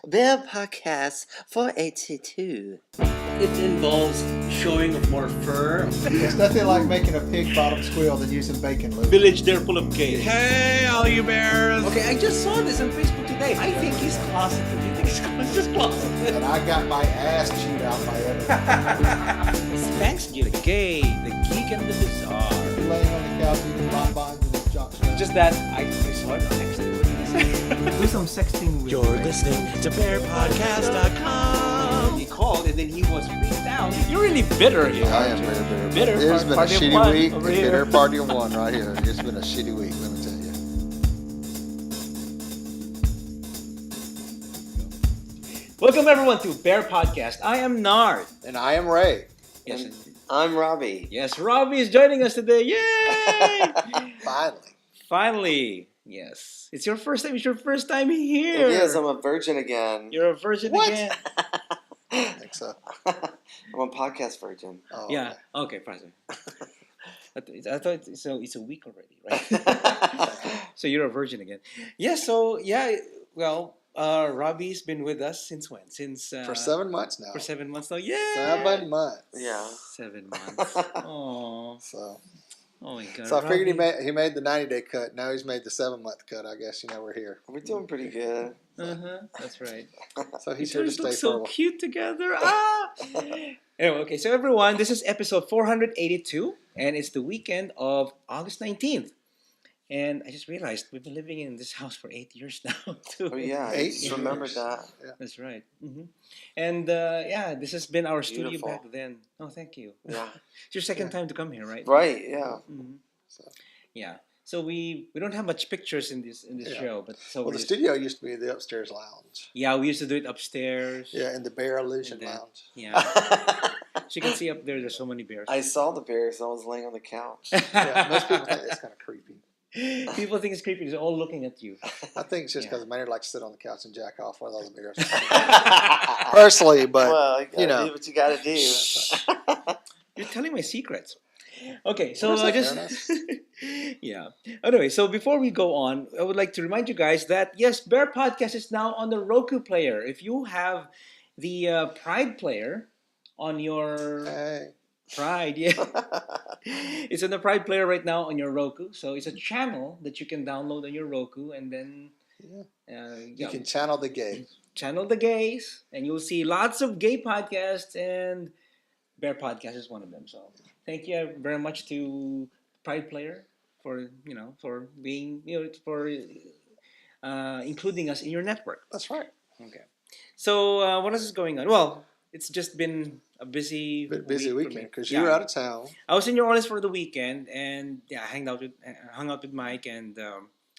BearPodcast 482. It involves showing of more fur. It's nothing like making a pig bottom squeal than using bacon lube. Village there full of gays. Hey, all you bears! Okay, I just saw this on Facebook today. I think he's closeted. You think he's just closeted? And I got my ass chewed out by everyone. Thanks, you the gay, the geek, and the bizarre. Laying on the couch eating bonbons and his junk. Just that I saw it next to Do some sexting with You're listening to BearPodcast.com. He called and then he was freaked out. You're really bitter here. I am very bitter. Bitter. It's been a Party of shitty one week. over Bitter here. party of one right here. It's been a shitty week, let me tell you. Welcome everyone to Bear Podcast. I am Nard. And I am Ray. Yes, I'm Robbie. yes, Robbie is joining us today. Yay! Finally. Finally, yes. It's your first time. It's your first time here. It is. I'm a virgin again. You're a virgin What? again. I think so. I'm a podcast virgin. Oh, Yeah. Okay, fine. I thought it's a week already, right? So you're a virgin again. Yeah. So yeah. Well, Robbie's been with us since when? Since For 7 months now. For 7 months now. Yeah. 7 months. Yeah. 7 months. Oh. So Oh my God. I figured Robbie. he made the 90-day cut. Now he's made the 7-month cut. I guess we're here. We're doing pretty good. That's right. So You he's here to guys stay look for a so while. cute together. Ah! Anyway, okay. So everyone, this is episode 482, and it's the weekend of August 19th. And I just realized we've been living in this house for 8 years now, too. Oh yeah. I 8 just remembered years. that. That's right. And yeah, this has been our studio Beautiful. back then. Oh, thank you. Yeah. It's your second time to come here, right? Right. Yeah. Mhm. So. Yeah. So we don't have much pictures in this Yeah. show, but so Well, we the just, studio used to be the upstairs lounge. yeah, we used to do it upstairs. Yeah, in the Bear Illusion And then- Lounge. Yeah. So you can see up there. There's so many bears. I saw the bears. I was laying on the couch. Yeah, most people think it's kind of creepy. People think it's creepy. They're all looking at you. I think it's just Yeah. because Maynard likes to sit on the couch and jack off while those bears. Personally, but well, you gotta you know. do what you gotta do. You're telling my secrets. Okay, so Where's I that just fairness? yeah. Anyway, so before we go on, I would like to remind you guys that yes, Bear Podcast is now on the Roku player. If you have the Pride player on your Hey. Pride, yeah, it's on the Pride player right now on your Roku. So it's a channel that you can download on your Roku, and then You can channel the gay. channel the gays, and you'll see lots of gay podcasts, and Bear Podcast is one of them. So thank you very much to Pride Player for for being for including us in your network. That's right. Okay. So what else is going on? Well, it's just been a busy Busy week for weekend me. because Yeah. you were out of town. I was in New Orleans for the weekend, and yeah, I hung out with Mike, and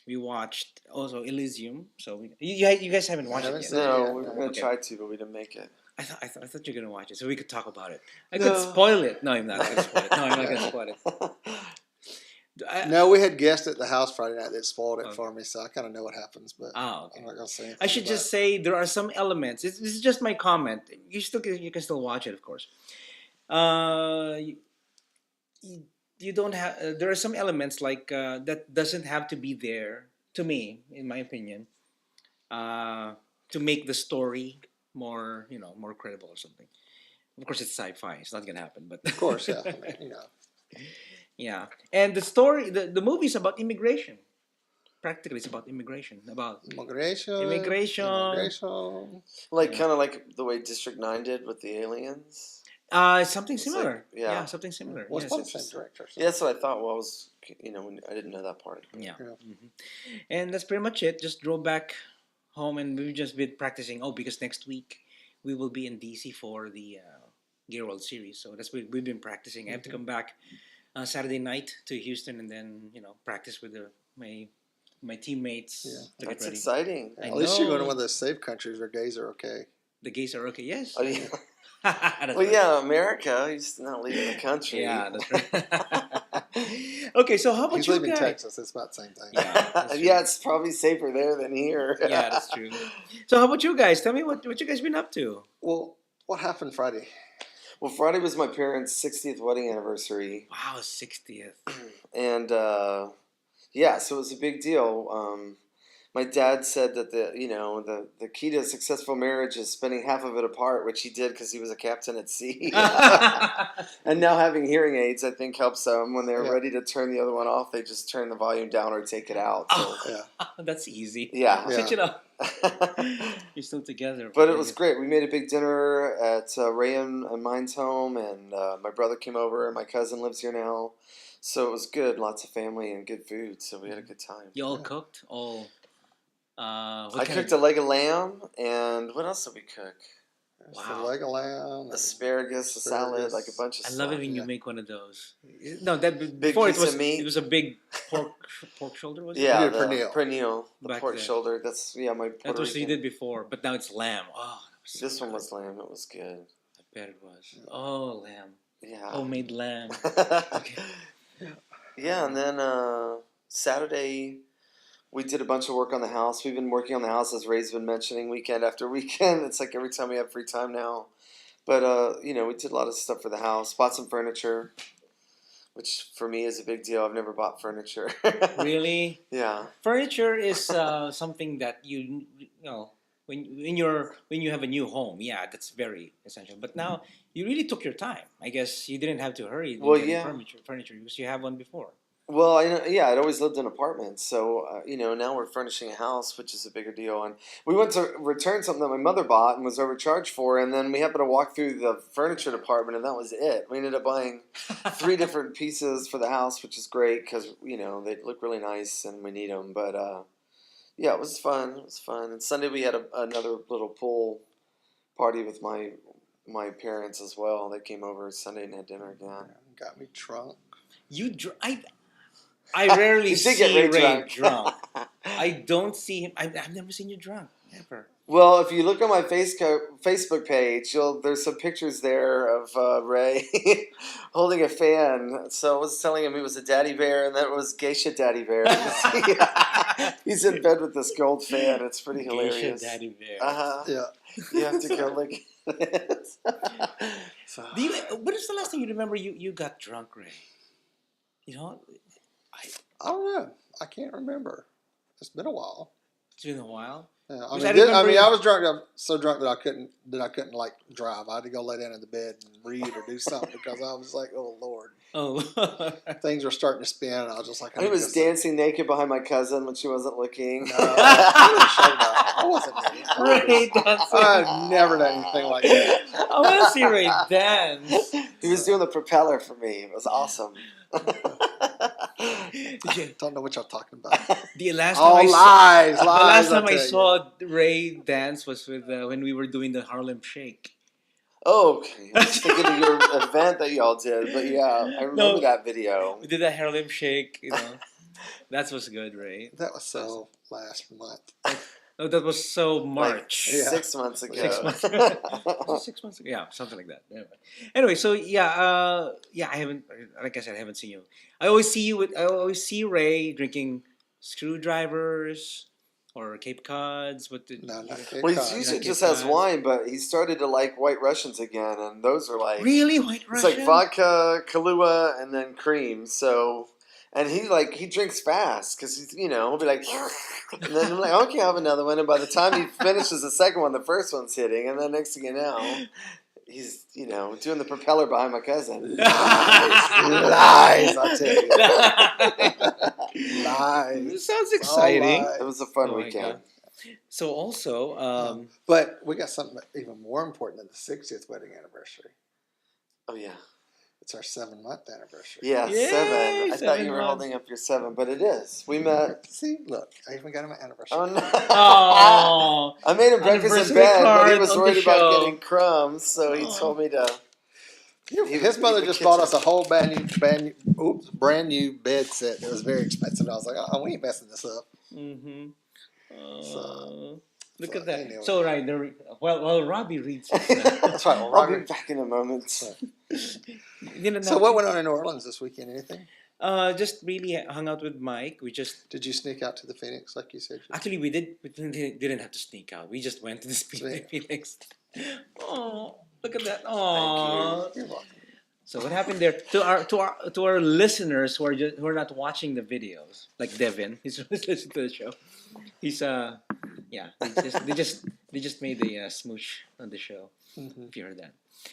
we watched also Elysium. So you guys haven't watched haven't it seen yet. it. No, Yeah, we were no. gonna Okay. try to, but we didn't make it. I thought you were gonna watch it, so we could talk about it. I No. could spoil it. No, I'm not gonna spoil it. No, I'm not gonna spoil it. No, we had guests at the house Friday night that spoiled it Okay. for me, so I kind of know what happens, but Okay. I'm not gonna say anything. I should about just say there are some elements. This is just my comment. You can still watch it, of course. You don't have. There are some elements like that doesn't have to be there to me, in my opinion, to make the story more more credible or something. Of course, it's sci-fi. It's not gonna happen, but it. Of course, yeah. I mean, yeah. And the story, the movie is about immigration. Practically, it's about immigration. About immigration. Like Yeah. kind of like the way District 9 did with the aliens. something It's similar. like- yeah. Something similar. Well, it's Yes. not the same director. so- Yeah, that's what I thought. Well, I was, when I didn't know that part. Yeah. Yeah. And that's pretty much it. Just drove back home, and we've just been practicing. Oh, because next week we will be in DC for the Gear World Series. So that's what we've been practicing. I have to come back Saturday night to Houston, and then practice with my teammates Yeah. to get That's ready. exciting. I At least you're going to know. one of those safe countries where gays are okay. The gays are okay. Yes. Oh, yeah. That's Well, right. yeah, America. He's not leaving the country. Yeah, that's right. Okay, so how about He's you leaving guys? Texas. It's about the same thing. Yeah, that's true. Yeah, it's probably safer there than here. Yeah, that's true. So how about you guys? Tell me what you guys been up to? Well, what happened Friday? Well, Friday was my parents' 60th wedding anniversary, Wow, 60th. and yeah, so it was a big deal. my dad said that the key to a successful marriage is spending half of it apart, which he did because he was a captain at sea. And now having hearing aids, I think, helps them when they're ready to turn the other one off. They just turn the volume down or take it out. So. That's easy. Yeah. Switch it up. You're still together. But it was great. We made a big dinner at Ray and mine's home, and my brother came over, and my cousin lives here now. So it was good. Lots of family and good food. So we had a good time. You all cooked? All. I cooked a leg of lamb, and what else did we cook? Wow. Leg of lamb, asparagus, a salad, like a bunch of stuff. I love it when you make one of those. No, that big before piece of meat. It was a big pork shoulder, was it? Yeah, pernil. The pork shoulder. That's my Puerto That was Rican. you did before, but now it's lamb. Oh, this one was lamb. It was good. I bet it was. Oh, lamb. Yeah. Homemade lamb. Okay. Yeah, and then Saturday we did a bunch of work on the house. We've been working on the house, as Ray's been mentioning, weekend after weekend. It's like every time we have free time now. But, we did a lot of stuff for the house. Bought some furniture, which for me is a big deal. I've never bought furniture. Really? Yeah. Furniture is something that you know when you have a new home. Yeah, that's very essential. But now you really took your time. I guess you didn't have to hurry. In Well, getting yeah. furniture because you have one before. Well, I'd always lived in apartments, so now we're furnishing a house, which is a bigger deal. And we went to return something that my mother bought and was overcharged for, and then we happened to walk through the furniture department, and that was it. We ended up buying 3 different pieces for the house, which is great because they look really nice and we need them. But it was fun. It was fun. And Sunday we had another little pool party with my parents as well. They came over Sunday and had dinner again. Got me drunk. I rarely You see did get Ray drunk. I don't see him. I've never seen you drunk. Never. Well, if you look on my Facebook page, there's some pictures there of Ray holding a fan. So I was telling him he was a daddy bear, and that was Geisha Daddy Bear. He's in bed with this gold fan. It's pretty hilarious. Geisha Daddy Bear. Yeah. You have to go look at it. What is the last time you remember you got drunk, Ray? I don't know. I can't remember. It's been a while. It's been a while. Yeah, I I was drunk. So drunk that I couldn't like drive. I had to go lay down in the bed and read or do something because I was like, oh Lord. Oh. Things were starting to spin, and I was just like, He was dancing naked behind my cousin when she wasn't looking. No, I wasn't naked. Ray dancing. I've never done anything like that. I want to see Ray dance. He was doing the propeller for me. It was awesome. Don't know what y'all talking about. The last All time lies. the last time I'll I tell you. saw Ray dance was with when we were doing the Harlem Shake. Oh, okay. I was thinking of your event that y'all did, but yeah, I remember that video. We did that Harlem Shake. That was good, Ray. That was so last month. No, that was so March. Like 6 months ago. 6 months ago. Was it 6 months ago? Yeah, something like that. Anyway, so I haven't. Like I said, I haven't seen you. I always see Ray drinking screwdrivers or Cape Cods. No, not Cape Well, Cod. he usually Cape just has Cods. wine, but he started to like White Russians again, and those are like Really, White it's Russian? like vodka, Kahlua, and then cream. So, and he drinks fast because he'll be like, and then I'm like, okay, I'll have another one. And by the time he finishes the second one, the first one's hitting, and then next thing you know, he's doing the propeller behind my cousin. Lies, I tell you. Lies. Sounds exciting. All lies. It was a fun Oh my weekend. God. So also, But we got something even more important than the 60th wedding anniversary. Oh yeah. It's our 7-month anniversary. Yeah, Yay, 7. I thought 7 you were months. holding up your 7, but it is. We met. See, look, I even got him an anniversary. Oh no! oh, I made him breakfast in Anniversary bed, but he card was on the worried about show. getting crumbs, so he Oh. told me to. His mother just bought us a whole brand new bed set that was very expensive. I was like, oh, we ain't messing this up. Mm-hmm. So- Look so at that. anyway. So while Robbie reads, That's right. Well, I'll be Robert, back in a moment. so what went on in New Orleans this weekend? Anything? Just really hung out with Mike. We just Did you sneak out to the Phoenix like you said? actually we didn't have to sneak out. We just went to the Sweet. Phoenix. Oh, look at that. Oh, You're welcome. So what happened there to our listeners who are not watching the videos, like Devin, he's listening to the show. He's yeah, they just made a smooch on the show. Mhm. If you heard that.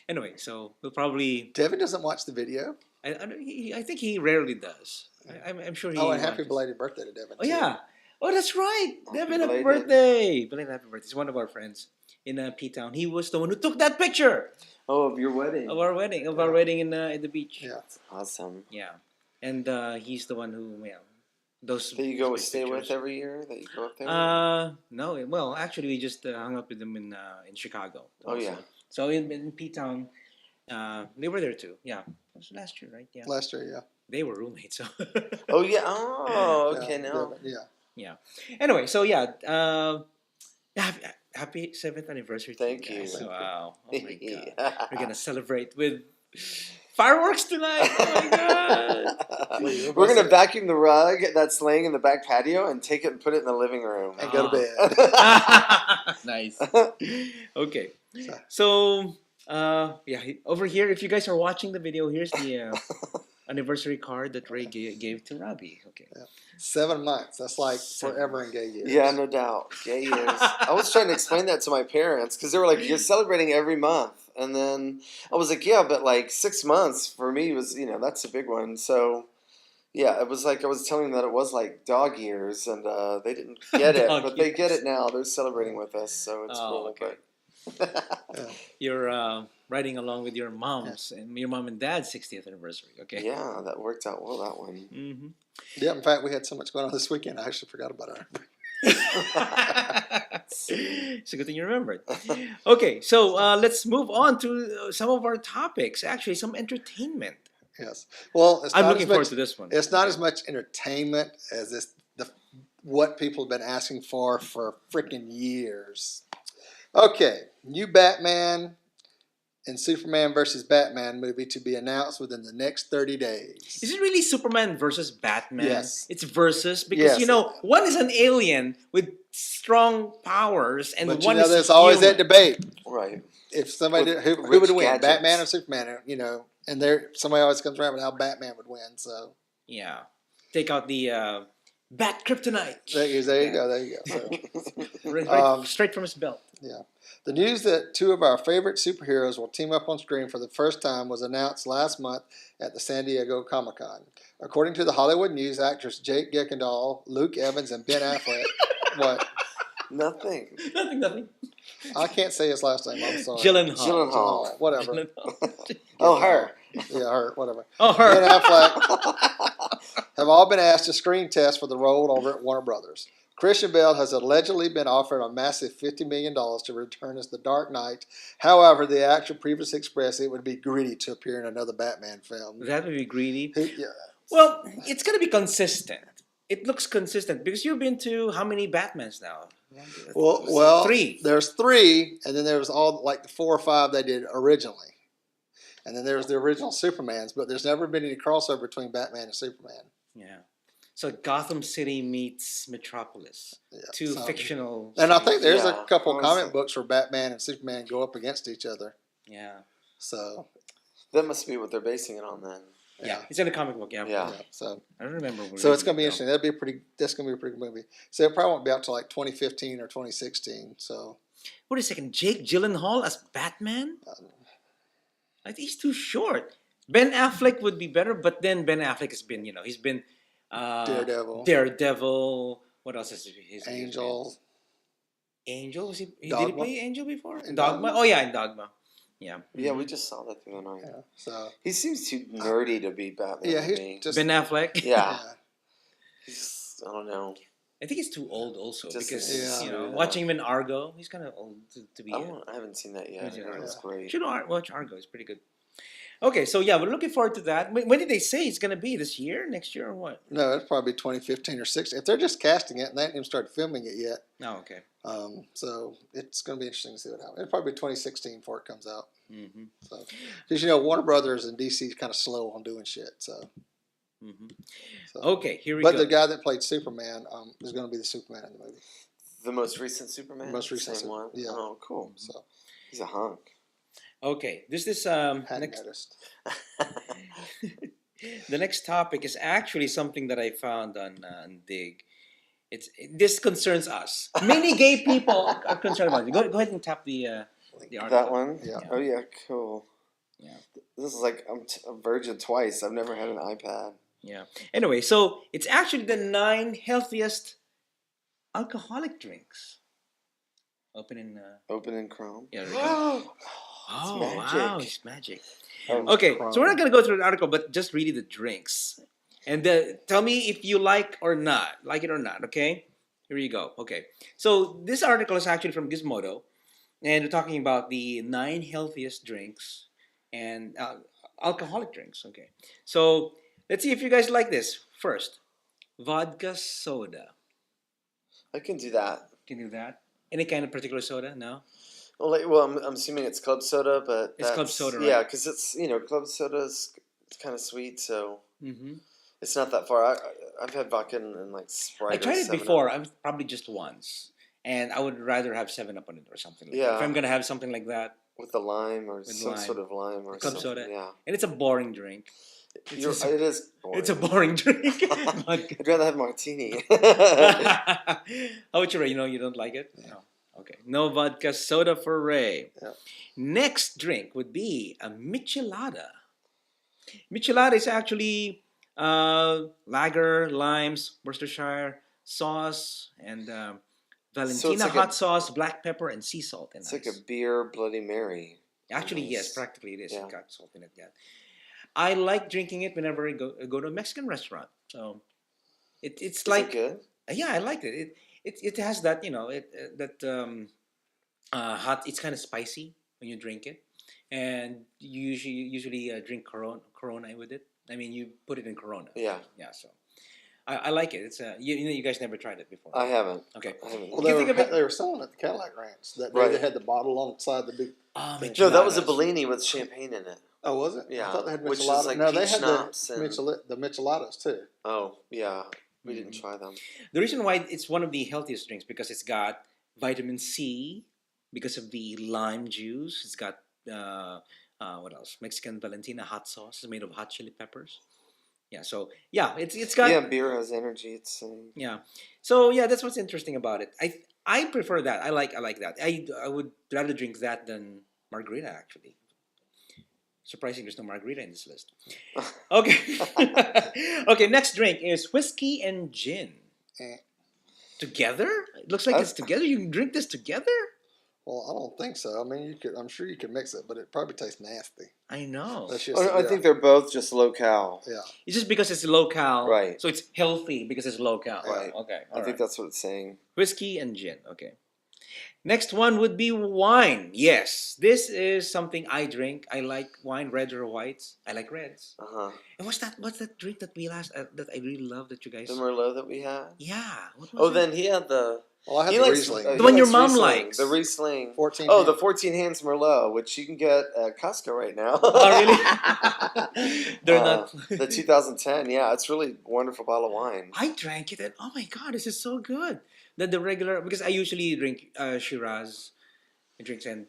Anyway, so we'll probably. Devin doesn't watch the video. I think he rarely does. I'm sure he. Oh, and happy watches. belated birthday to Devin. Oh yeah. Oh, that's right. Devin, happy belated. birthday! Belated happy birthday. He's one of our friends in P Town. He was the one who took that picture Oh, of your wedding. of our wedding in the beach. Yeah. Awesome. Yeah, and he's the one who those. That you go those stay with pictures. every year? That you go up there? No. Well, actually, we just hung up with them in Chicago. Oh, yeah. So in P Town, they were there too. Yeah, it was last year, right? Yeah, Last year, yeah. they were roommates. So. Oh, yeah. Oh, okay, Yeah, now. Devin, yeah. Yeah. Anyway, so yeah, happy 7th anniversary. to Thank you. guys. Wow. Oh my god. We're gonna celebrate with fireworks tonight. Oh my god. We're going to vacuum the rug that's laying in the back patio and take it and put it in the living room. And go to bed. Nice. Okay. So yeah, over here, if you guys are watching the video, here's the anniversary card that Ray gave to Robbie. Okay. Yeah. 7 months. That's like 7 forever in gay years. Yeah, no doubt. Gay years. I was trying to explain that to my parents because they were like, "You're celebrating every month," and then I was like, "Yeah, but like 6 months for me was, that's a big one." So, yeah, it was like I was telling them that it was like dog years, and they didn't get it, Dog but they get years. it now. They're celebrating with us, so it's Oh, cool. okay. Yeah. You're riding along with your mom's and your mom and dad's 60th anniversary. Okay. Yeah, that worked out well. That one. Mm-hmm. Yeah, in fact, we had so much going on this weekend, I actually forgot about it. It's a good thing you remembered. Okay, so let's move on to some of our topics. Actually, some entertainment. Yes. Well, it's I'm not looking as forward much, to this one. it's not Okay. as much entertainment as what people have been asking for freaking years. Okay, new Batman and Superman versus Batman movie to be announced within the next 30 days. Is it really Superman versus Batman? Yes. It's versus because Yes. one is an alien with strong powers, and But one is there's always that human. debate. Right. If somebody With who rich would win, gadgets. Batman or Superman? And somebody always comes around with how Batman would win. So Yeah, take out the Bat Kryptonite. there you go. There you go. So, Right, straight from his belt. yeah. The news that two of our favorite superheroes will team up on screen for the first time was announced last month at the San Diego Comic-Con. According to the Hollywood News, actors Jake Gyllenhaal, Luke Evans, and Ben Affleck. What? Nothing. Nothing. I can't say his last name. I'm sorry. Gyllenhaal. Gyllenhaal. Whatever. Gyllenhaal. Oh, her. Yeah, her. Whatever. Oh, Ben her. Affleck have all been asked to screen test for the role over at Warner Brothers. Christian Bale has allegedly been offered a massive $50 million to return as the Dark Knight. However, the actor previously expressed it would be greedy to appear in another Batman film. That would be greedy. Yeah. Well, it's gonna be consistent. It looks consistent because you've been to how many Batmans now? Well, 3. There's 3, and then there's all like the 4 or 5 they did originally. And then there's the original Supermans, but there's never been any crossover between Batman and Superman. Yeah. So Gotham City meets Metropolis. Yeah, Two so- fictional. And I think there's Yeah, a couple honestly. comic books where Batman and Superman go up against each other. Yeah. So, That must be what they're basing it on then. Yeah. It's in a comic book. Yeah. Yeah. so I don't remember. So it's going to be interesting. That's going to be a pretty good movie. So it probably won't be out till like 2015 or 2016. So Wait a second. Jake Gyllenhaal as Batman? I think he's too short. Ben Affleck would be better, but then Ben Affleck has been, he's been Daredevil. What else is his Angel. Angel? Did he Dogma. play Angel before? In Dogma? Dogma. Oh yeah, in Dogma. Yeah. Yeah, we just saw that the other night. Yeah. So He seems too nerdy to be Batman. yeah, to he's me. just Ben Affleck. Yeah. I don't know. I think he's too old also Just- because yeah. watching him in Argo, he's kind of old to be. I haven't seen that yet. Who's in It was Argo? great. You should watch Argo. It's pretty good. Okay, so yeah, we're looking forward to that. When did they say it's gonna be? This year, next year, or what? no, it's probably 2015 or 16. If they're just casting it and they haven't even started filming it yet, Oh, okay. so it's going to be interesting to see what happens. It'll probably be 2016 before it comes out. Mm-hmm. So because Warner Brothers and DC is kind of slow on doing shit. So, Mm-hmm. so. Okay, here we But go. the guy that played Superman is going to be the Superman in the movie. The most recent Superman? Most recent Same one? Yeah. Oh, cool. So He's a hunk. Okay, this is Hadn't next. noticed. The next topic is actually something that I found on Dig. This concerns us. Many gay people are concerned about it. Go ahead and tap the article. That one? Yeah. Oh, yeah, cool. Yeah. This is like, I'm a virgin twice. I've never had an iPad. Yeah. Anyway, so it's actually the 9 healthiest alcoholic drinks. Open in. Open in Chrome. Yeah. There we go. Oh, Wow, magic. it's magic. Oh, Okay, Chrome. so we're not gonna go through the article, but just read the drinks, and tell me if you like it or not. Okay, here you go. Okay, so this article is actually from Gizmodo, and we're talking about the 9 healthiest drinks and alcoholic drinks. Okay, so let's see if you guys like this. First, vodka soda. I can do that. Can you do that? Any kind of particular soda? No. Well, I'm assuming it's club soda, but It's club soda, right? Yeah, because it's club soda is it's kind of sweet, so Mm-hmm. it's not that far. I've had vodka and like Sprite. I or tried it 7 before. Up. I'm probably just once, and I would rather have 7 Up on it or something. Like that. Yeah. If I'm gonna have something like that, With the lime or With some lime. sort of lime or Club something. soda. Yeah, and it's a boring drink. it is. Boring. It's a boring drink. I'd rather have martini. How about you, Ray? You don't like it? No. Okay. No vodka soda for Ray. Yeah. Next drink would be a michelada. Michelada is actually lager, limes, Worcestershire sauce, and Valentina like hot sauce, black pepper, and sea salt. And It's like a beer Bloody Mary. Actually, Nice. yes, practically it is. Yeah. It got salt in it. Yeah. I like drinking it whenever I go to a Mexican restaurant. So it's Is like it good? yeah, I liked it. It has that hot. It's kind of spicy when you drink it, and you usually drink Corona with it. I mean, you put it in Corona. Yeah, Yeah, so I like it. It's you guys never tried it before. I haven't. Okay. I haven't. Well, You think of it- they were selling at the Cadillac Ranch that day. Right. They had the bottle on the side of the big. No, that was a micheladas. Bellini with champagne in it. Oh, was it? Yeah, I thought they had which is micheladas. like No, they peach had schnapps and- the micheladas too. Oh, yeah. We Mm-hmm. didn't try them. The reason why it's one of the healthiest drinks because it's got vitamin C because of the lime juice. It's got what else? Mexican Valentina hot sauce. It's made of hot chili peppers. Yeah, so yeah, it's got Yeah, beer has energy. It's yeah. So yeah, that's what's interesting about it. I prefer that. I like that. I would rather drink that than margarita actually. Surprising, there's no margarita in this list. Okay. Okay, next drink is whiskey and gin. Eh. Together? It looks like it's together. You can drink this together? Well, I don't think so. I mean, I'm sure you could mix it, but it probably tastes nasty. I know. That's just. I think they're both just low cal. Yeah. It's just because it's low cal. Right. So it's healthy because it's low cal. Right. Okay. I think that's what it's saying. Whiskey and gin. Okay. Next one would be wine. Yes, this is something I drink. I like wine, reds or whites. I like reds. And what's that drink that we that I really love that you guys? The Merlot that we had. Yeah. What was Oh, it? then he had the. Well, I had He the likes Riesling. he The one your likes mom Riesling. likes. The Riesling. 14. Oh, the 14 hands Merlot, which you can get at Costco right now. Oh, really? They're not. The 2010. Yeah, it's really wonderful bottle of wine. I drank it and oh my god, this is so good. The regular because I usually drink Shiraz drinks and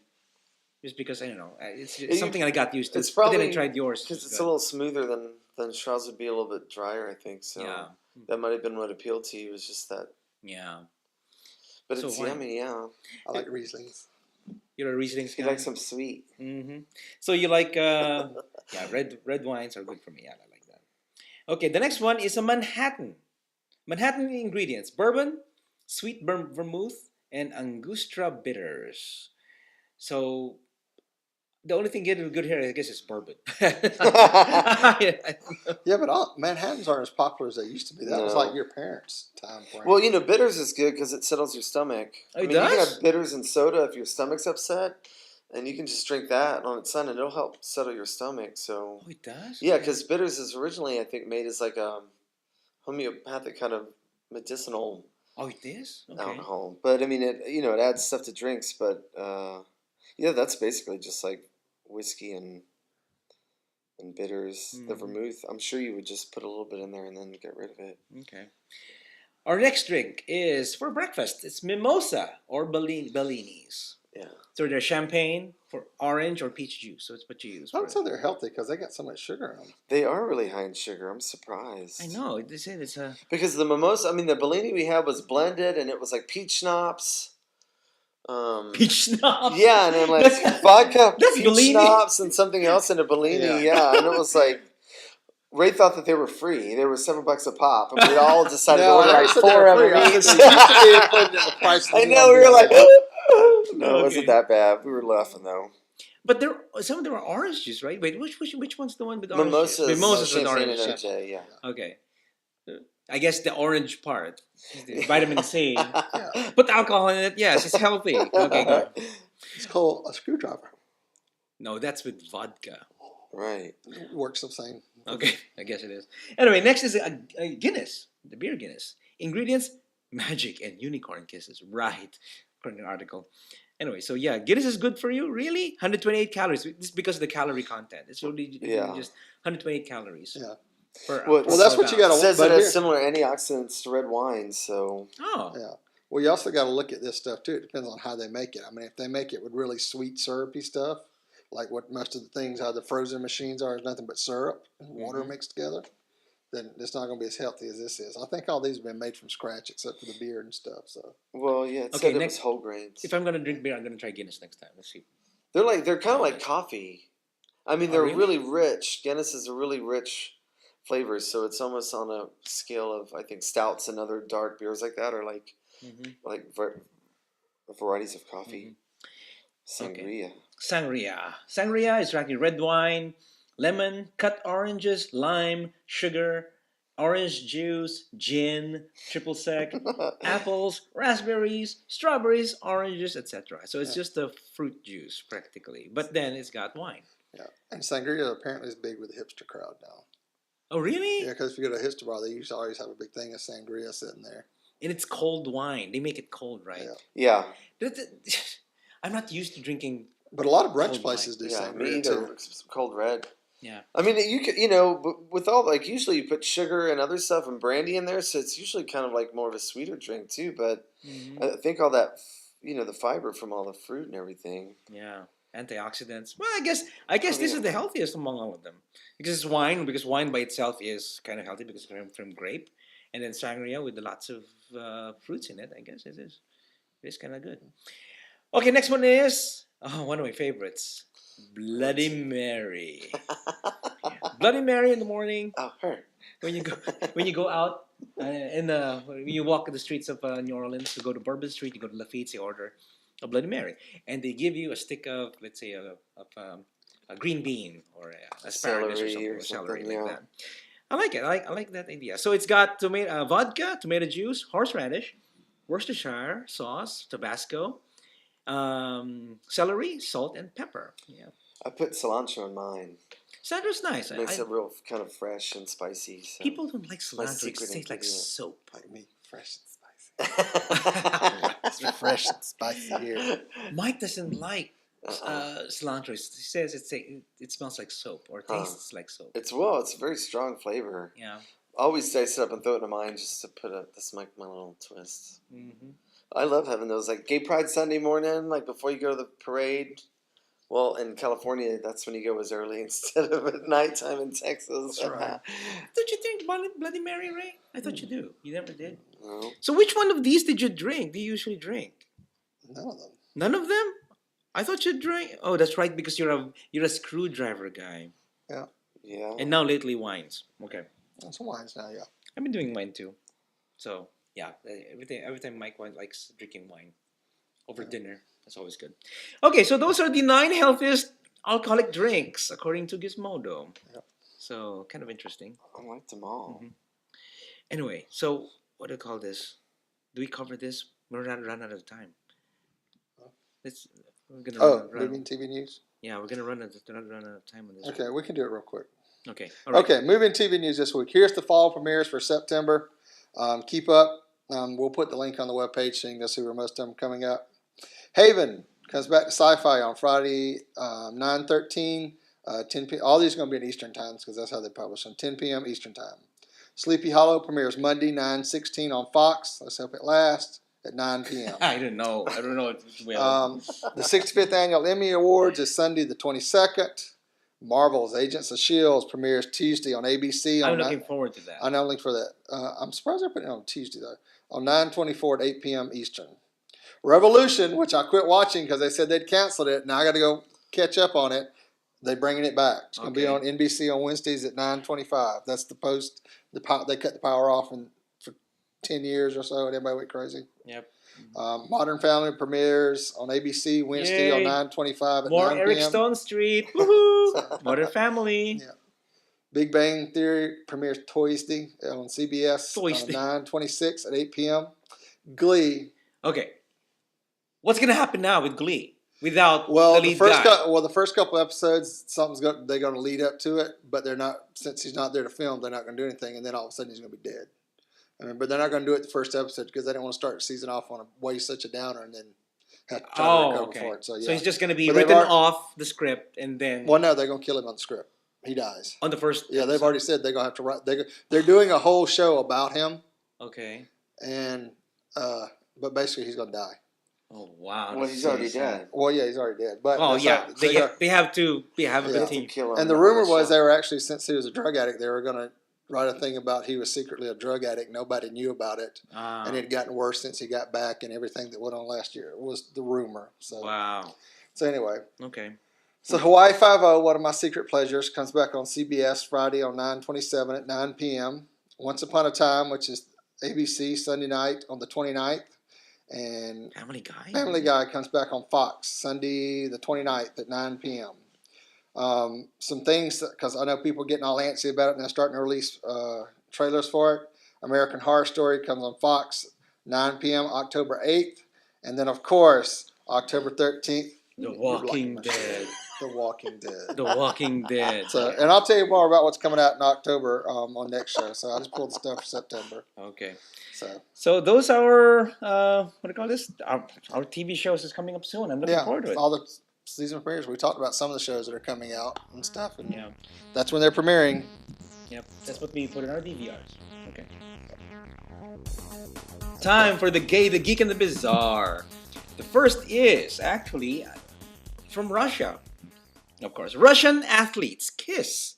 just because I don't know it's something I got used to. It's But then probably I tried yours because it's good. a little smoother than Shiraz would be a little bit drier. I think so. Yeah. That might have been what appealed to you. Was just that. Yeah. But So it's wine. yummy. Yeah. I like Rieslings. You're a Riesling You guy. like some sweet. Mm-hmm. So you like yeah, red wines are good for me. Yeah, I like that. Okay, the next one is a Manhattan. Manhattan ingredients: bourbon, sweet vermouth, and Angustura bitters. So the only thing getting good here, I guess, is bourbon. Yeah, but Manhattans aren't as popular as they used to be. That was No. like your parents' time frame. Well, bitters is good because it settles your stomach. Oh, it You can does? have bitters and soda if your stomach's upset, and you can just drink that on its own, and it'll help settle your stomach. So, Oh, it does. yeah, because bitters is originally, I think, made as like a homeopathic kind of medicinal Oh, it is. Okay. alcohol. But I mean, it adds stuff to drinks. But yeah, that's basically just like whiskey and bitters. The Mhm. vermouth, I'm sure you would just put a little bit in there and then get rid of it. Okay. Our next drink is for breakfast. It's mimosa or Bellinis. Yeah. So there's champagne for orange or peach juice. So it's what you use. I For would it. say they're healthy because they got so much sugar in them. They are really high in sugar. I'm surprised. I know. They said it's a Because the mimosa, I mean, the Bellini we had was blended, and it was like peach schnapps. peach schnapps. Yeah, and then like That's- vodka, that's peach Bellini. schnapps, and something else in a Bellini. Yeah, and it was like Ray thought that they were free. They were $7 a pop, and we all decided to order I like said 4 they were of free. them I each. said they used to be included in the price. I know, we were like, no, it wasn't Okay. that bad. We were laughing though. But some of them are orange juice, right? Wait, which one's the one with orange Mimosas, juice? Mimosas with champagne orange and juice. OJ, yeah. Okay. I guess the orange part, the vitamin C. Put alcohol in it. Yes, it's healthy. Okay, good. It's called a screwdriver. No, that's with vodka. Right. It works the same. Okay, I guess it is. Anyway, next is a Guinness, the beer Guinness. Ingredients: magic and unicorn kisses. Right, according to the article. Anyway, so yeah, Guinness is good for you. Really, 128 calories. This is because of the calorie content. It's really Yeah. just 128 calories. Yeah. Well, Well, that's what you got It to says but it has here- similar antioxidants to red wine, so Oh, Yeah. Well, you also got to look at this stuff too. It depends on how they make it. I mean, if they make it with really sweet syrupy stuff, like what most of the things how the frozen machines are, is nothing but syrup and water mixed together, then it's not going to be as healthy as this is. I think all these have been made from scratch except for the beer and stuff. So well, yeah. It Okay, said it next- was whole grains. if I'm gonna drink beer, I'm gonna try Guinness next time. Let's see. They're kind of like coffee. I mean, Oh, they're really? really rich. Guinness is a really rich flavor, so it's almost on a scale of I think stouts and other dark beers like that, or like varieties of coffee. Sangria. Sangria is actually red wine, lemon, cut oranges, lime, sugar, orange juice, gin, triple sec, apples, raspberries, strawberries, oranges, etc. So it's just a fruit juice practically, but then it's got wine. yeah, and sangria apparently is big with the hipster crowd now. Oh, really? Yeah, because if you go to a hipster bar, they usually always have a big thing of sangria sitting there. And it's cold wine. They make it cold, right? Yeah. Yeah. I'm not used to drinking. But a lot of brunch Cold places do Yeah. Me sangria either. too. Cold red. Yeah. I mean, you could, but with all like usually you put sugar and other stuff and brandy in there, so it's usually kind of like more of a sweeter drink too. But I think all that, the fiber from all the fruit and everything. Yeah. Antioxidants. Well, I guess this yeah. is the healthiest among all of them because it's wine. Because wine by itself is kind of healthy because it's from grape, and then sangria with lots of fruits in it. I guess it is. It is kind of good. Okay, next one is one of my favorites, Bloody Mary. Bloody Mary in the morning Oh, her. when you go out when you walk the streets of New Orleans, you go to Bourbon Street, you go to Lafitte's, you order a Bloody Mary, and they give you a stick of, let's say, a green bean or asparagus Celery or or celery something, like yeah. that. I like it. I like that idea. So it's got vodka, tomato juice, horseradish, Worcestershire sauce, Tabasco, celery, salt, and pepper. Yeah, I put cilantro in mine. cilantro's nice. It makes it real kind of fresh and spicy. So. People don't like My cilantro. It secret tastes like ingredient. soap. Like me, fresh and spicy. It's fresh and spicy here. Mike doesn't like cilantro. He says it smells like soap or tastes like soap. It's a very strong flavor. Yeah. I always dice it up and throw it in mine just to put my little twist. Mm-hmm. I love having those like Gay Pride Sunday morning, like before you go to the parade. Well, in California, that's when you go as early instead of at nighttime in Texas. That's right. Don't you drink Bloody Mary, Ray? I thought you do. You never did. No. So which one of these did you drink? Do you usually drink? None of them. None of them? I thought you drank. Oh, that's right, because you're a screwdriver guy. Yeah. And now lately wines. Okay. Some wines now, yeah. I've been doing wine too. So yeah, every time Mike likes drinking wine over dinner. That's always good. Okay, so those are the 9 healthiest alcoholic drinks according to Gizmodo. Yep. So kind of interesting. I liked them all. Mhm. Anyway, so what do you call this? Do we cover this? We're run out of time. We're gonna run. moving TV news? Yeah, we're gonna run out of time on this. Okay, we can do it real quick. Okay. All right. Okay, moving TV news this week. Here's the fall premieres for September. Keep up. We'll put the link on the webpage so you can go see where most of them are coming up. Haven comes back to Sci-Fi on Friday, 9/13, 10 p.m. All these are going to be in Eastern times because that's how they publish them. 10 p.m. Eastern time. Sleepy Hollow premieres Monday, 9/16 on Fox. Let's hope it lasts. at 9 p.m. I don't know. Well, The 65th Annual Emmy Awards is Sunday the 22nd. Marvel's Agents of S.H.I.E.L.D. premieres Tuesday on ABC. I'm looking forward to that. I'm not looking for that. I'm surprised they're putting it on Tuesday, though. On 9/24 at 8 p.m. Eastern. Revolution, which I quit watching because they said they'd canceled it. Now I got to go catch up on it. They're bringing it back. It's going to be on NBC on Wednesdays at 9:25. That's the post. They cut the power off for 10 years or so, and everybody went crazy. Yep. Modern Family premieres on ABC Wednesday Yay. on 9:25 at More 9 Eric p.m. Stone Street. Woohoo! Modern Family. Yeah. Big Bang Theory premieres Tuesday on CBS Tuesday. on 9/26 at 8 p.m. Glee. Okay. What's gonna happen now with Glee without the The lead first guy? the first couple episodes, they're going to lead up to it, but they're not, since he's not there to film, they're not going to do anything, and then all of a sudden he's going to be dead. But they're not going to do it the first episode because they don't want to start the season off on a way such a downer and then have to try to recover for it. So So he's just gonna be But they've written already- off the script and then Well, no, they're going to kill him on the script. He dies. on the first. Yeah, they've episode. already said they're going to have to write. They're doing a whole show about him, Okay. and but basically he's going to die. Oh wow. Well, that's he's so already sad. dead. Well, yeah, he's already dead. But Oh that's yeah, not- they have to have a Yeah. good Have to team. kill him and the on rumor the was show. they were actually, since he was a drug addict, they were going to write a thing about he was secretly a drug addict. Nobody knew about it, Ah, and it had gotten worse since he got back, and everything that went on last year was the rumor. So, wow. so anyway, Okay. so Hawaii Five-0, one of my secret pleasures, comes back on CBS Friday on 9/27 at 9 p.m. Once Upon a Time, which is ABC Sunday night on the 29th, and Family Guy. Family Guy comes back on Fox Sunday the 29th at 9 p.m. Some things, because I know people are getting all antsy about it and they're starting to release trailers for it. American Horror Story comes on Fox 9 p.m. October 8th. And then, of course, October 13th, The Walking You're Dead. The Walking Dead. The Walking Dead. So, and I'll tell you more about what's coming out in October on next show. So I just pulled the stuff for September. Okay. So So those are what do you call this? Our TV shows is coming up soon. I'm looking yeah, forward to it. all the season premieres. We talked about some of the shows that are coming out and stuff, and Yeah. that's when they're premiering. Yep. That's what we put in our DVRs. Okay. Time for the gay, the geek, and the bizarre. The first is actually from Russia. Of course, Russian athletes kiss,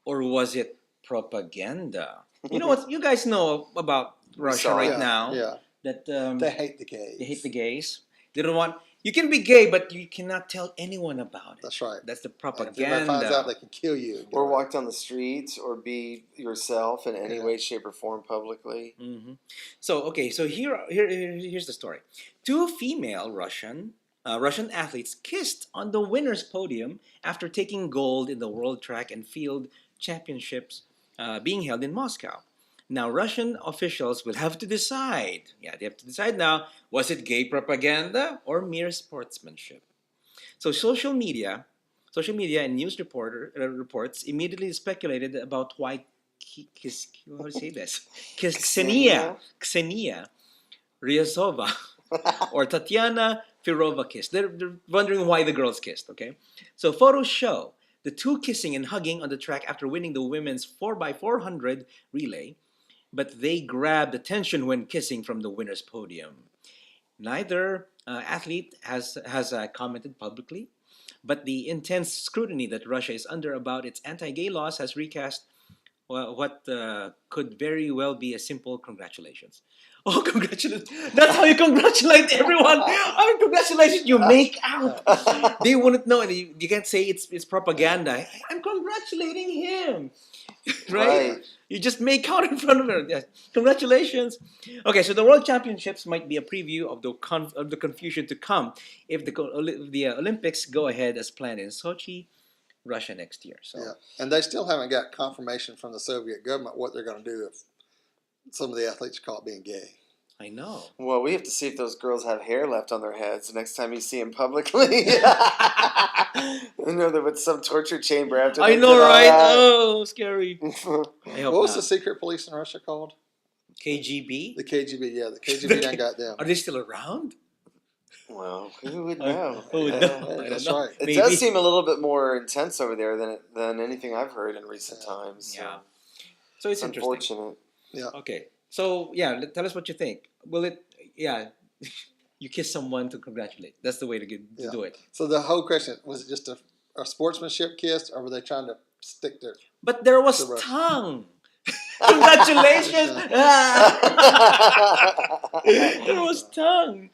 or was it propaganda? You know what? You guys know about Russia saw right it. now. Yeah, That they hate the gays. they hate the gays. They don't want. You can be gay, but you cannot tell anyone about it. That's right. That's the And if anybody propaganda. finds out, they can kill you. Or walk down the streets, or be yourself in any Yeah. way, shape, or form publicly. Hmm. So okay, so here's the story. Two female Russian athletes kissed on the winners' podium after taking gold in the World Track and Field Championships being held in Moscow. Now, Russian officials will have to decide. Yeah, they have to decide now. Was it gay propaganda or mere sportsmanship? So, social media and news reports immediately speculated about why how do you say this? Ksenia Ryazova or Tatiana Firova kissed. They're wondering why the girls kissed, okay? So photos show the two kissing and hugging on the track after winning the women's 4x400 relay, but they grabbed attention when kissing from the winner's podium. Neither athlete has commented publicly, but the intense scrutiny that Russia is under about its anti-gay laws has recast what could very well be a simple congratulations. Oh, congratulations! That's how you congratulate everyone. Oh, congratulations! You make out. They wouldn't know. You can't say it's propaganda. I'm congratulating him, right? You just make out in front of her. Yes. Congratulations. Okay, so the World Championships might be a preview of the confusion to come if the Olympics go ahead as planned in Sochi, Russia next year. So Yeah, and they still haven't got confirmation from the Soviet government what they're going to do if some of the athletes are caught being gay. I know. Well, we have to see if those girls have hair left on their heads the next time you see them publicly. You know, they're with some torture chamber after. I they know, did all right? that. Oh, scary. I What hope was not. the secret police in Russia called? KGB? The KGB. Yeah, the KGB done got them. Are they still around? Well, who would know? Who would know? I don't That's know. right. It Maybe. does seem a little bit more intense over there than anything I've heard in recent times. So Yeah. So it's interesting. unfortunate. Okay. So yeah, tell us what you think. Will it? Yeah. you kiss someone to congratulate. That's the way to do it. So the whole question, was it just a sportsmanship kiss, or were they trying to stick their... But there was Super. tongue. Congratulations. There was tongue.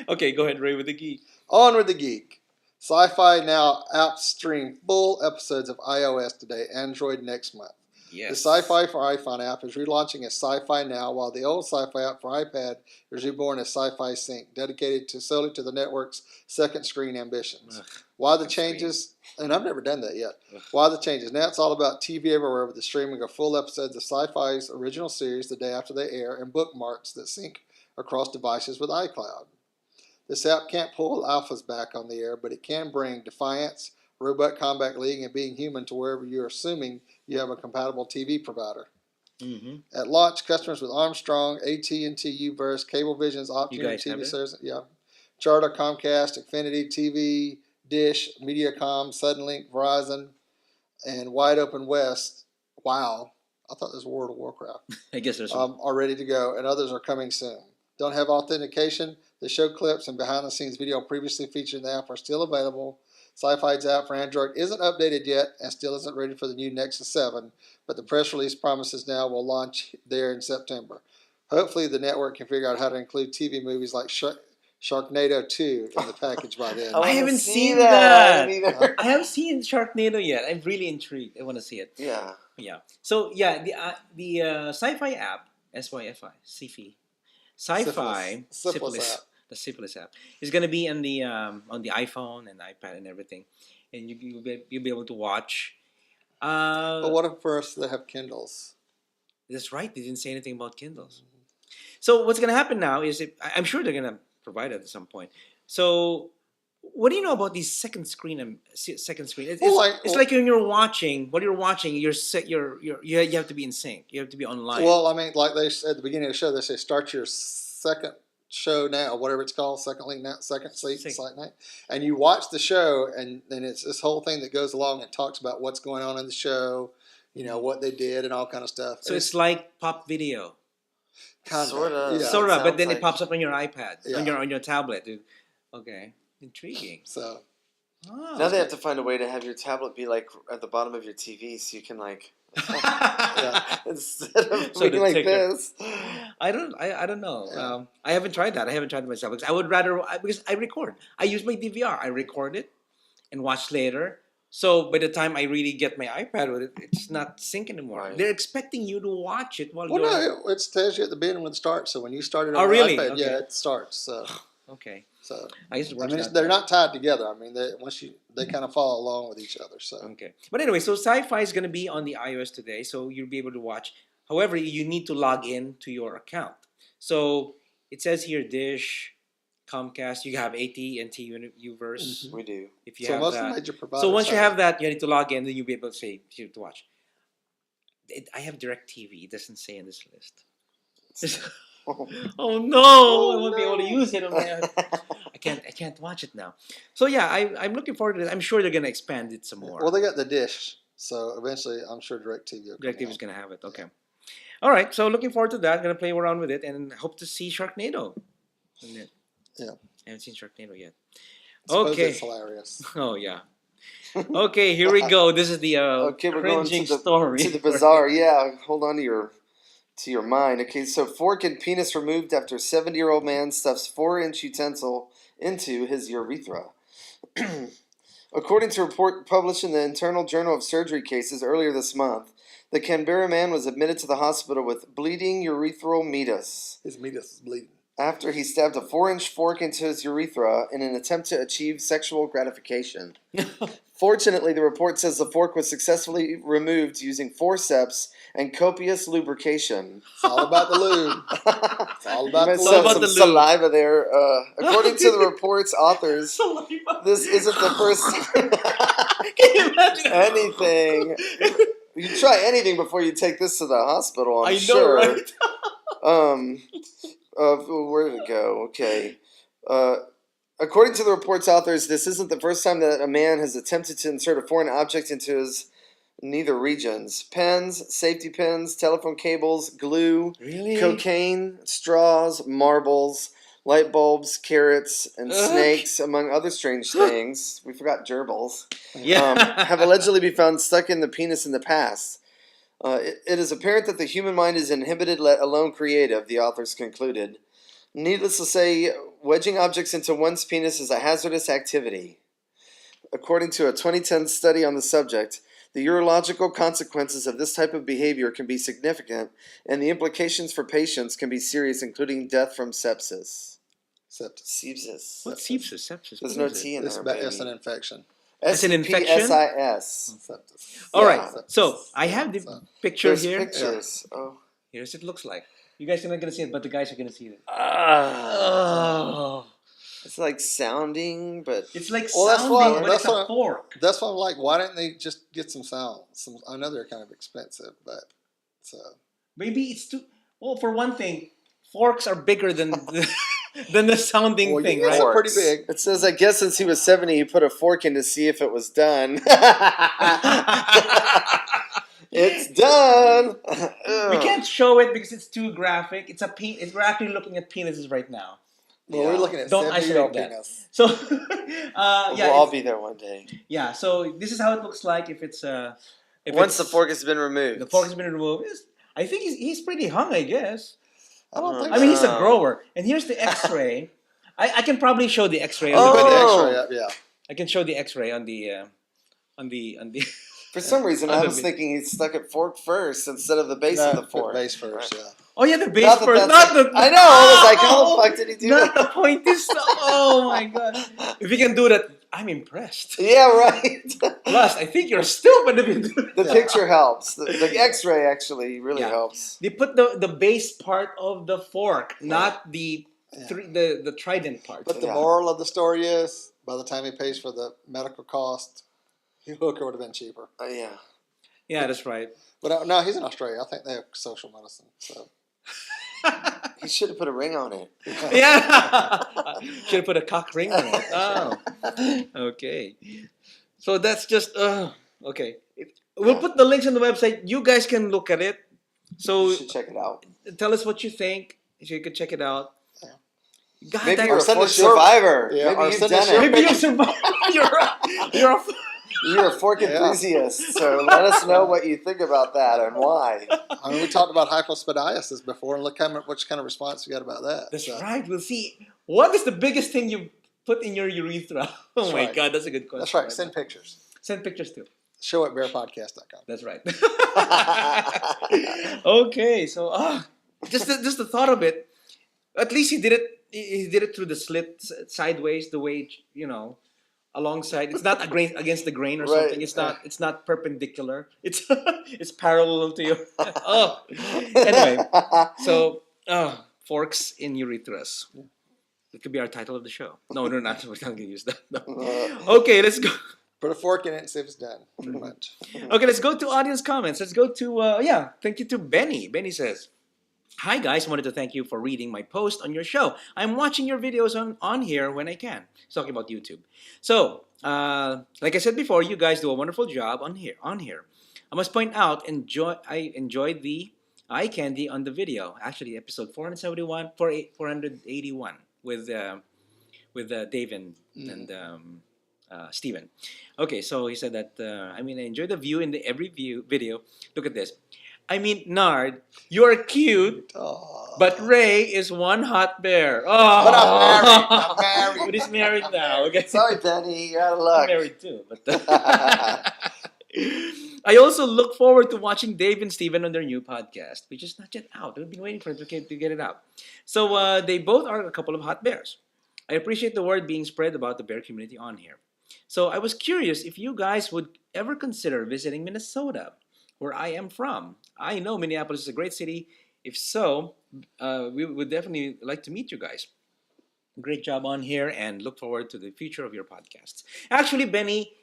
Okay, go ahead, Ray, with the geek. On with the geek. Sci-Fi Now app stream full episodes of iOS today, Android next month. Yes. The Sci-Fi for iPhone app is relaunching as Sci-Fi Now, while the old Sci-Fi app for iPad is reborn as Sci-Fi Sync, dedicated solely to the network's second screen ambitions. Ugh, Why the changes? And I've never done that yet. Why the changes? Now it's all about TV everywhere, with the streaming of full episodes of Sci-Fi's original series the day after they air, and bookmarks that sync across devices with iCloud. This app can't pull alphas back on the air, but it can bring Defiance, Robot Combat League, and Being Human to wherever you're assuming you have a compatible TV provider. Mm-hmm. At launch, customers with Armstrong, AT&T Uverse, Cablevision's Optimum guys have TV it? service, Charter, Comcast, Xfinity TV, Dish, Mediacom, Suddenlink, Verizon, and Wide Open West. Wow, I thought this was World of Warcraft. I guess there's Are ready to go, and others are coming soon. Don't have authentication? The show clips and behind-the-scenes video previously featured in the app are still available. Sci-Fi's app for Android isn't updated yet and still isn't ready for the new Nexus 7, but the press release promises now will launch there in September. Hopefully the network can figure out how to include TV movies like Sharknado 2 in the package by then. I haven't see seen that. that. I haven't seen Sharknado yet. I'm really intrigued. I want to see it. Yeah. Yeah. So yeah, the Sci-Fi app, SYFI, Sci-Fi, Syphilis app. the Syphilis app is gonna be on the iPhone and iPad and everything, and you'll be able to watch. But what if first they have Kindles? That's right. They didn't say anything about Kindles. So what's gonna happen now is I'm sure they're gonna provide it at some point. So what do you know about these second screen? Second screen. It's like when you're watching. What you're watching, you have to be in sync. You have to be online. Well, I mean, like they said at the beginning of the show, they say start your second show now, whatever it's called, second link now, second sleep night, and you watch the show, and then it's this whole thing that goes along and talks about what's going on in the show, what they did and all kind of stuff. So it's like pop video. Kind Sort of. yeah. Sort of, but then Sounds it pops up on your iPad, Yeah. on your tablet. Okay, intriguing. So Oh. Now they have to find a way to have your tablet be like at the bottom of your TV, so you can like instead of So being like ticker. this. I don't know. Yeah. I haven't tried that. I haven't tried it myself because I would rather because I record. I use my DVR. I record it and watch later. So by the time I really get my iPad with it, it's not sync anymore. Right. They're expecting you to watch it while well, you're. no, it tells you at the beginning when it starts. So when you start it on Oh, the really? iPad, Okay. yeah, it starts. So Okay. so I guess it I works. mean, that they're way. not tied together. I mean, they kind of follow along with each other. So Okay. But anyway, so Sci-Fi is going to be on the iOS today, so you'll be able to watch. However, you need to log in to your account. So it says here Dish, Comcast, you have AT&T Uverse. We do. If you so have most of that. the major providers. So once you have that, you need to log in, then you'll be able to say to watch. I have DirecTV. It doesn't say in this list. Oh no! I won't be able to use it. I can't watch it now. So yeah, I'm looking forward to it. I'm sure they're gonna expand it some more. Well, they got the dish, so eventually, I'm sure DirecTV will come DirecTV out. is gonna have it. Okay. All right. So looking forward to that. Gonna play around with it and hope to see Sharknado. Yeah. I haven't seen Sharknado yet. Suppose Okay. it's hilarious. Oh yeah. Okay, here we go. This is the Okay, we're going cringing to the story. to the bazaar. Yeah, hold on to your mind. Okay, so fork and penis removed after 70-year-old man stuffs 4-inch utensil into his urethra. According to a report published in the Internal Journal of Surgery Cases earlier this month, the Canberra man was admitted to the hospital with bleeding urethral meatus His meatus is bleeding. after he stabbed a 4-inch fork into his urethra in an attempt to achieve sexual gratification. Fortunately, the report says the fork was successfully removed using forceps and copious lubrication. It's all about the lube. It's all about You the might lube. have some saliva there. According to the report's authors, this isn't the first Can you imagine? anything. You try anything before you take this to the hospital, I'm I know, sure. right? Where did it go? Okay. According to the report's authors, this isn't the first time that a man has attempted to insert a foreign object into his neither regions. Pens, safety pins, telephone cables, glue, Really? cocaine, straws, marbles, light bulbs, carrots, and Ugh. snakes, among other strange things. We forgot gerbils. Yeah. Have allegedly been found stuck in the penis in the past. It is apparent that the human mind is inhibited, let alone creative, the authors concluded. Needless to say, wedging objects into one's penis is a hazardous activity. According to a 2010 study on the subject, the urological consequences of this type of behavior can be significant, and the implications for patients can be serious, including death from sepsis. Sepsis. What's sepsis? Sepsis. There's What no is it? T in It's, there, it's an baby. infection. It's an infection? SEPSIS. Sepsis. All right. Yeah. So I have the So, picture There's here. pictures. Oh. Here's what it looks like. You guys are not gonna see it, but the guys are gonna see it. Ah. Oh. It's like sounding, but It's like Well, that's sounding, why- but that's it's a why- fork. That's why I'm like, why didn't they just get some sound? I know they're kind of expensive, but so Maybe it's too. Well, for one thing, forks are bigger than than the sounding Well, thing, yeah, right? they're pretty big. It says, I guess since he was 70, he put a fork in to see if it was done. It's done. We can't show it because it's too graphic. It's a we're actually looking at penises right now. Well, Yeah. we're looking at Don't 70-year-old isolate that. penis. So, We'll yeah, all be there one day. yeah. So this is how it looks like if it's Once the fork has been removed. the fork has been removed. I think he's pretty hung, I guess. I don't think I mean, he's a No. grower. And here's the X-ray. I can probably show the X-ray. Oh. Put the Oh. X-ray up, yeah. I can show the X-ray on the. For some reason, I Other was bit. thinking he stuck it fork first instead of the base No, of the put fork. base first, yeah. Oh yeah, the base Not that first. that's Not the. I know. I was like, how the fuck did he do Not that? the point is. Oh my god! If you can do that, I'm impressed. Yeah, right. Plus, I think you're stupid if you do that. The picture helps. The X-ray actually really Yeah. helps. They put the base part of the fork, not the Yeah. the trident part. But the Yeah. moral of the story is, by the time he pays for the medical cost, the hooker would have been cheaper. Yeah. Yeah, that's right. But no, he's in Australia. I think they have social medicine. So He should have put a ring on it. Yeah, should have put a cock ring on it. Oh, okay. So that's just okay. We'll put the links on the website. You guys can look at it. So You should check it out. tell us what you think. So you can check it out. Yeah. God, Maybe that- you're a send fork us your- survivor. Yeah, or Maybe you've send us done your it. maybe you survived. You're a You're a fork Yeah. enthusiast, so let us know what you think about that and why. I mean, we talked about hypospadiasis before, and look which kind of response you got about that. That's So, right. We'll see. What is the biggest thing you put in your urethra? Oh That's my right. God, that's a good question. That's right. Send pictures. Send pictures too. Show at BearPodcast.com. That's right. Okay, so just the thought of it. At least he did it. He did it through the slit sideways, the way alongside. It's not against the grain or Right. something. It's not perpendicular. It's it's parallel to your. Oh, anyway. So forks in urethras. It could be our title of the show. No, we're not. We're not going to use that. No. Okay, let's go. Put a fork in it and see if it's done. Pretty much. Okay, let's go to audience comments. Let's go to thank you to Benny. Benny says, "Hi guys, wanted to thank you for reading my post on your show. I'm watching your videos on here when I can." He's talking about YouTube. So, like I said before, you guys do a wonderful job on here. I must point out, I enjoyed the eye candy on the video. Actually, episode 481 with Dave and Steven. Okay, so he said that, I enjoyed the view in every video. Look at this. Nard, you're cute, Oh. but Ray is one hot bear. Oh, But I'm married. I'm married. But he's married now. Okay. Sorry, Benny, you're out of I'm luck. married too. But I also look forward to watching Dave and Steven on their new podcast, which is not yet out. We've been waiting for it to get it out. So they both are a couple of hot bears. I appreciate the word being spread about the bear community on here. So I was curious if you guys would ever consider visiting Minnesota, where I am from. I know Minneapolis is a great city. If so, we would definitely like to meet you guys. Great job on here, and look forward to the future of your podcasts. Actually, Benny,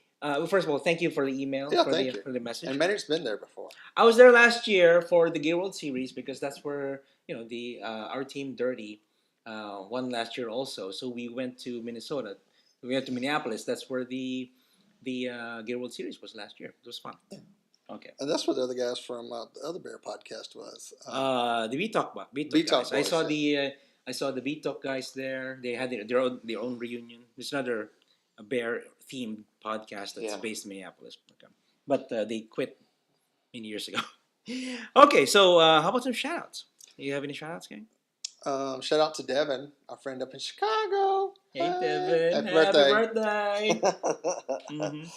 first of all, thank you for the email, Yeah, for thank you. for the message. And Manny's been there before. I was there last year for the Gay World Series because that's where our team Dirty won last year also. So we went to Minnesota. We went to Minneapolis. That's where the Gay World Series was last year. It was fun. Okay. And that's where the other guys from the other Bear podcast was. The We Talk We Talk guys. I Boys, saw yeah. I saw the VTalk guys there. They had their own reunion. There's another bear themed podcast that's Yeah. based in Minneapolis, okay. But they quit many years ago. Okay, so how about some shout outs? You have any shout outs, gang? Shout out to Devin, our friend up in Chicago. Hey, Devin. Happy birthday. Happy birthday. Mhm.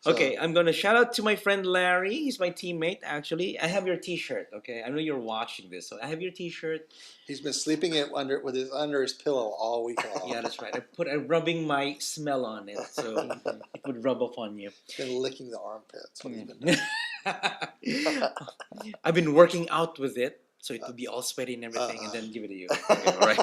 So, Okay, I'm gonna shout out to my friend Larry. He's my teammate, actually. I have your T-shirt. Okay, I know you're watching this, so I have your T-shirt. he's been sleeping under his pillow all week long. Yeah, that's right. I'm rubbing my smell on it, so it would rub off on you. He's been licking the armpits. What he's been doing. I've been working out with it, so it would be all sweaty and everything, and then give it to you. Okay, all right.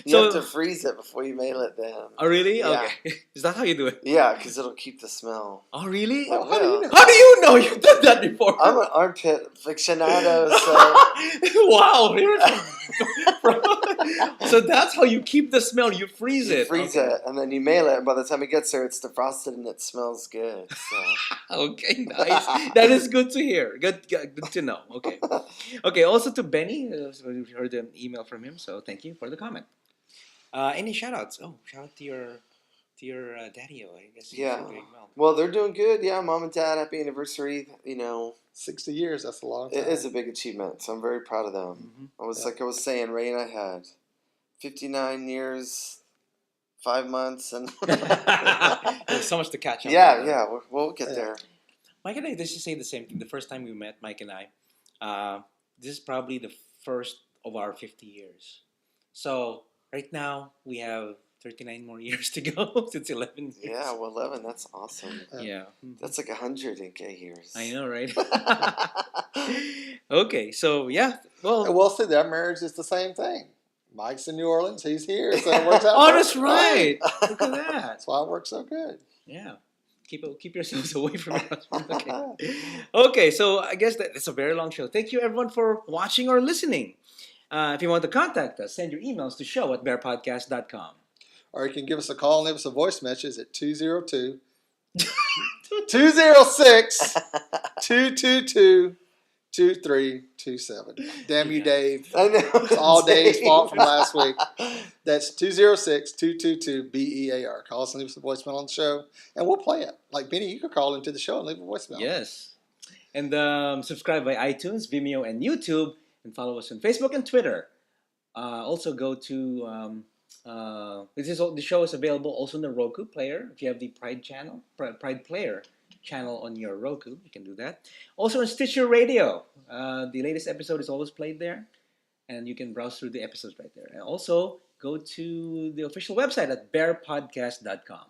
You So- have to freeze it before you mail it then. Oh, really? Yeah. Okay. Is that how you do it? Yeah, because it'll keep the smell. Oh, really? It How do you will. know? How do you know you've done that before? I'm an armpit aficionado, so Wow. So that's how you keep the smell. You freeze you it. freeze Okay. it, and then you mail it, and by the time it gets there, it's defrosted and it smells good. So. Okay, nice. That is good to hear. Good to know. Okay. Okay, also to Benny, we heard an email from him, so thank you for the comment. Any shout outs? Oh, shout out to your daddy. I guess he's Yeah. doing well. Well, they're doing good. Yeah, mom and dad, happy anniversary. 60 years, that's a long time. It is a big achievement, so I'm very proud of them. Mhm. Like I was saying, Ray and I had 59 years, 5 months, and There's so much to catch up. yeah, on. yeah, we'll get Yeah. there. Mike and I just say the same thing. The first time we met, Mike and I, this is probably the first of our 50 years. So right now we have 39 more years to go since 11 years. Yeah, well, 11, that's awesome. Yeah. That's like 100 in gay years. I know, right? Okay, so yeah. Well, And we'll see, their marriage is the same thing. Mike's in New Orleans, he's here, so it works out. oh, that's perfect. right. Look at that. That's why it works so good. Yeah. Keep yourselves away from your husband. Okay. Okay, so I guess that's a very long show. Thank you, everyone, for watching or listening. If you want to contact us, send your emails to show@bearpodcast.com. Or you can give us a call and leave us a voice message at 202 206 222 2327. Damn you, Dave. I know. It's all Dave's Dave. fault from last week. That's 206 222 BEAR. Call us and leave us a voicemail on the show, and we'll play it. Like Benny, you could call into the show and leave a voicemail. Yes. And subscribe by iTunes, Vimeo, and YouTube. And follow us on Facebook and Twitter. Also go to... the show is available also on the Roku player. If you have the Pride Player channel on your Roku, you can do that. Also on Stitcher Radio. The latest episode is always played there. And you can browse through the episodes right there. And also go to the official website at BearPodcast.com.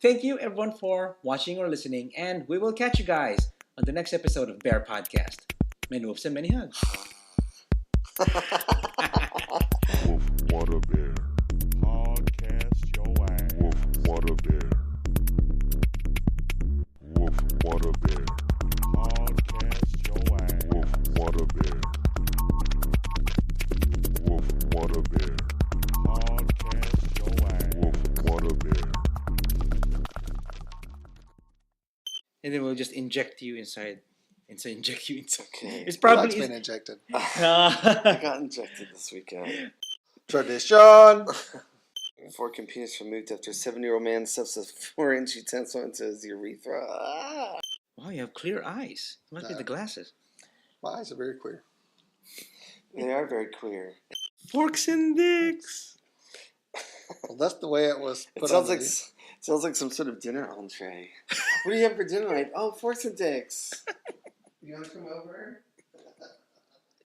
Thank you, everyone, for watching or listening. And we will catch you guys on the next episode of Bear Podcast. Many whoops and many hugs. Woof, what a bear. Podcast your ass. Woof, what a bear. Woof, what a bear. Podcast your ass. Woof, what a bear. Woof, what a bear. Podcast your ass. Woof, what a bear. And then we'll just inject you inside. Inject you inside. Okay. It's Mike's probably... been injected. I got injected this weekend. Tradition. 4 computers removed after a 7-year-old man stuffs a 4-inch utensil into his urethra. Ah. Wow, you have clear eyes. It must be the glasses. My eyes are very clear. They are very clear. Forks and dicks. Well, that's the way it was It put sounds on like sounds like some sort of dinner entree. What do you have for dinner tonight? Oh, forks and dicks. You want to come over?